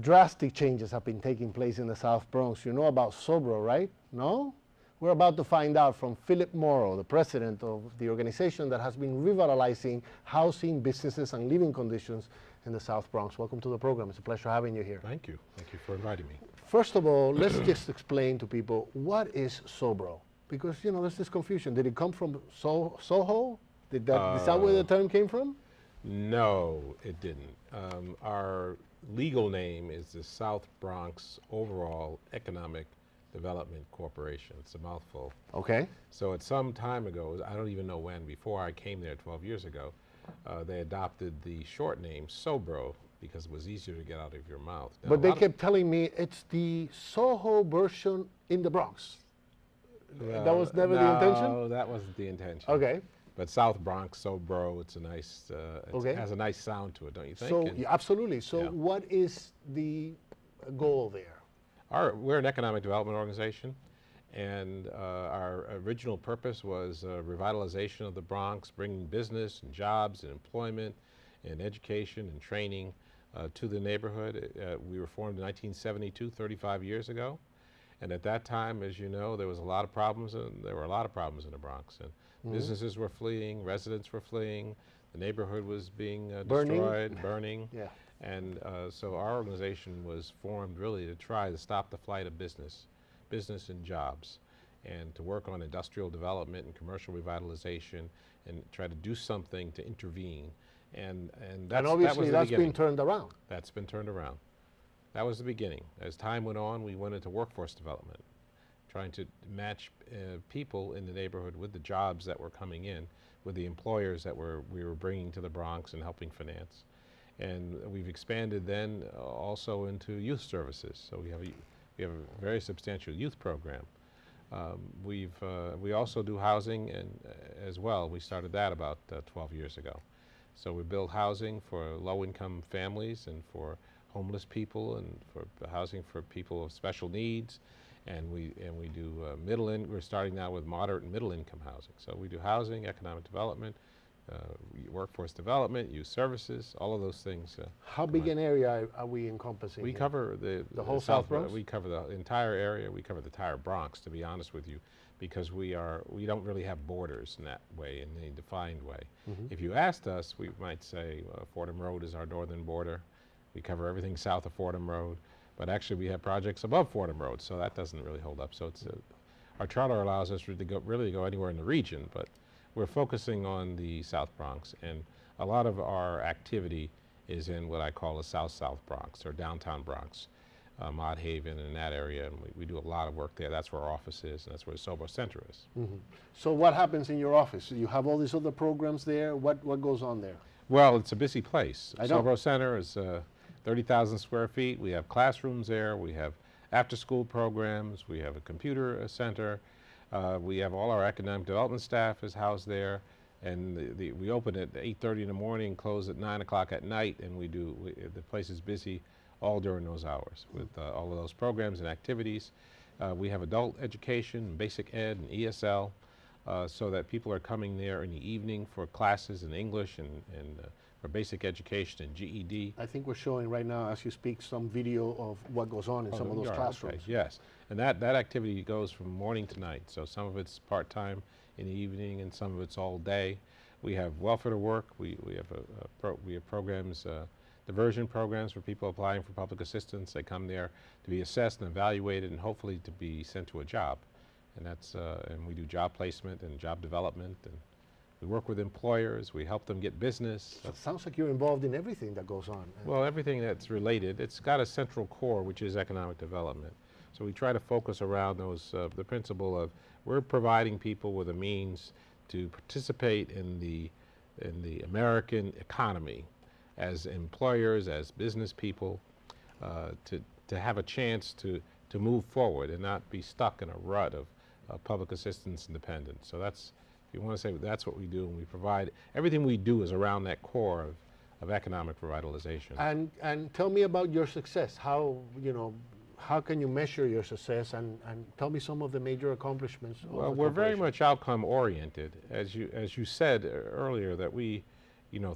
Drastic changes have been taking place in the South Bronx. You know about SoBro, right? No? We're about to find out from Phillip Morrow, the president of the organization that has been revitalizing housing, businesses, and living conditions in the South Bronx. Welcome to the program. It's a pleasure having you here. Thank you. Thank you for inviting me. First of all, let's just explain to people, what is SoBro? Because, you know, there's this confusion. Did it come from Soho? Is that where the term came from? No, it didn't. Our legal name is the South Bronx Overall Economic Development Corporation. It's a mouthful. Okay. So at some time ago, I don't even know when, before I came there 12 years ago, they adopted the short name SoBro because it was easier to get out of your mouth. Now, but they kept telling me it's the Soho version in the Bronx. That was never the intention? No, that wasn't the intention. Okay. But South Bronx, SoBro, it's a nice, Okay. it has a nice sound to it, don't you think? So, And yeah, absolutely. So yeah. what is the goal there? we're an economic development organization, and our original purpose was revitalization of the Bronx, bringing business and jobs and employment and education and training to the neighborhood. We were formed in 1972, 35 years ago. And at that time, as you know, there was a lot of problems, and there were a lot of problems in the Bronx. And businesses were fleeing, residents were fleeing, the neighborhood was being destroyed, burning. Yeah. And so our organization was formed really to try to stop the flight of business and jobs, and to work on industrial development and commercial revitalization, and try to do something to intervene. And Obviously that's been turned around. That's been turned around. That was the beginning. As time went on, we went into workforce development, trying to match people in the neighborhood with the jobs that were coming in, with the employers that we were bringing to the Bronx and helping finance. And we've expanded then also into youth services. So we have a very substantial youth program. We also do housing as well. We started that about 12 years ago. So we build housing for low-income families and for homeless people, and for housing for people of special needs, and we do we're starting now with moderate and middle income housing. So we do housing, economic development, workforce development, youth services, all of those things. How big an area are we encompassing? We cover the whole South Bronx? We cover the entire area. We cover the entire Bronx, to be honest with you, because we don't really have borders in that way, in a defined way. If you asked us, we might say Fordham Road is our northern border. We cover everything south of Fordham Road, but actually we have projects above Fordham Road, so that doesn't really hold up. So our charter allows us to really go anywhere in the region, but we're focusing on the South Bronx, and a lot of our activity is in what I call the South Bronx, or downtown Bronx, Mott Haven, and that area, and we do a lot of work there. That's where our office is, and that's where the SoBro Center is. So what happens in your office? You have all these other programs there. What goes on there? Well, it's a busy place. I know. SoBro Center is 30,000 square feet. We have classrooms there. We have after-school programs. We have a computer center. We have all our economic development staff is housed there. And we open at 8:30 in the morning, close at 9 o'clock at night, and the place is busy all during those hours with all of those programs and activities. We have adult education, basic ed, and ESL, so that people are coming there in the evening for classes in English and for basic education and GED. I think we're showing right now, as you speak, some video of what goes on in some of those classrooms. Okay, yes, and that activity goes from morning to night. So some of it's part-time in the evening, and some of it's all day. We have welfare to work. We have programs, diversion programs for people applying for public assistance. They come there to be assessed and evaluated, and hopefully to be sent to a job. And and we do job placement and job development, and we work with employers. We help them get business. So it sounds like you're involved in everything that goes on. Well, everything that's related. It's got a central core, which is economic development. So we try to focus around the principle of we're providing people with a means to participate in the American economy as employers, as business people, to have a chance to move forward and not be stuck in a rut of public assistance and dependence. So that's, if you want to say, that's what we do, and we provide, everything we do is around that core of economic revitalization. And tell me about your success. How can you measure your success, and tell me some of the major accomplishments? Well, we're very much outcome oriented. As you said earlier, that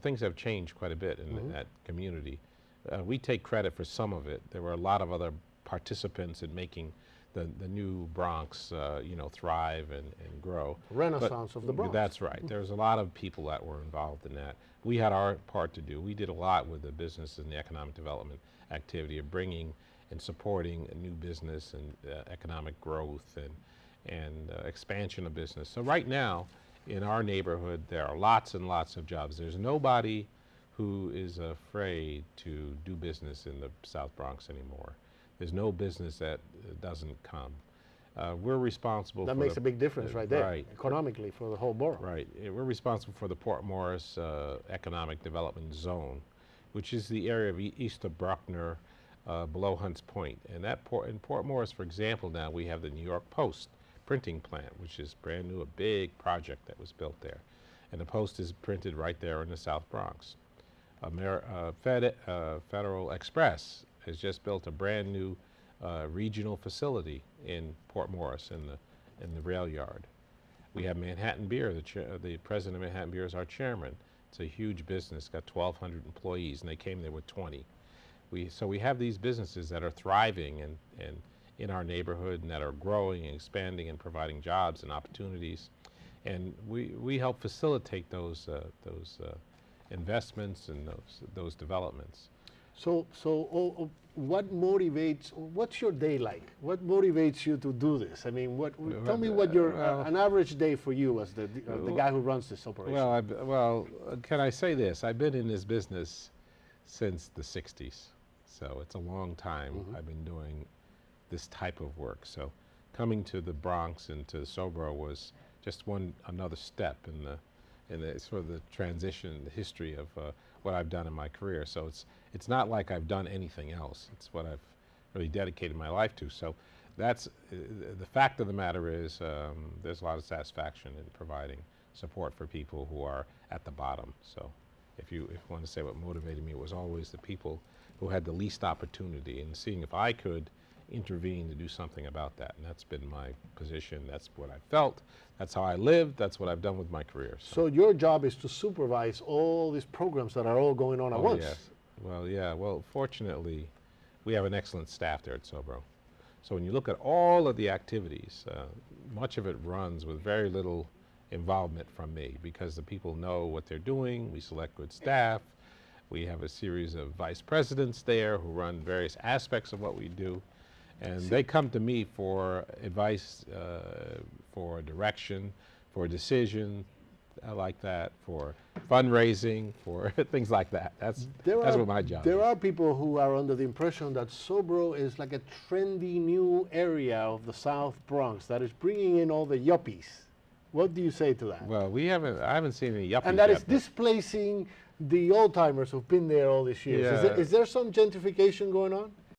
things have changed quite a bit in that community. We take credit for some of it. There were a lot of other participants in making the new Bronx, you know, thrive and grow. Renaissance of the Bronx. That's right. There's a lot of people that were involved in that. We had our part to do. We did a lot with the business and the economic development activity of bringing and supporting a new business and economic growth and expansion of business. So right now, in our neighborhood, there are lots and lots of jobs. There's nobody who is afraid to do business in the South Bronx anymore. There's no business that doesn't come. We're responsible that for makes a big difference right there, right, economically for the whole borough. Right. We're responsible for the Port Morris Economic Development Zone, which is the area of east of Bruckner, below Hunts Point. And that in Port Morris, for example, now we have the New York Post printing plant, which is brand new, a big project that was built there. And the Post is printed right there in the South Bronx. Federal Express has just built a brand new regional facility in Port Morris in the rail yard. We have Manhattan Beer. The president of Manhattan Beer is our chairman. It's a huge business, got 1,200 employees, and they came there with 20. So we have these businesses that are thriving and in our neighborhood and that are growing and expanding and providing jobs and opportunities. And we help facilitate those investments and those developments. So what motivates, what's your day like? What motivates you to do this? I mean, tell me what an average day for you as the guy who runs this operation. Well, can I say this? I've been in this business since the 60s. So it's a long time I've been doing this type of work. So coming to the Bronx and to SoBro was just another step in the sort of the transition, the history of what I've done in my career. So it's not like I've done anything else. It's what I've really dedicated my life to. So that's the fact of the matter is there's a lot of satisfaction in providing support for people who are at the bottom. So if you want to say what motivated me, it was always the people who had the least opportunity and seeing if I could intervene to do something about that. And that's been my position. That's what I felt. That's how I lived. That's what I've done with my career. So your job is to supervise all these programs that are all going on at once. Yes. Well, yeah. Well, fortunately, we have an excellent staff there at SoBro. So when you look at all of the activities, much of it runs with very little involvement from me because the people know what they're doing. We select good staff. We have a series of vice presidents there who run various aspects of what we do. And they come to me for advice, for direction, for decision like that, for fundraising, for things like that. That's what my job is. There are people who are under the impression that SoBro is like a trendy new area of the South Bronx that is bringing in all the yuppies. What do you say to that? Well, I haven't seen any yuppies and that yet, is displacing the old-timers who've been there all these years. Yeah. Is there some gentrification going on?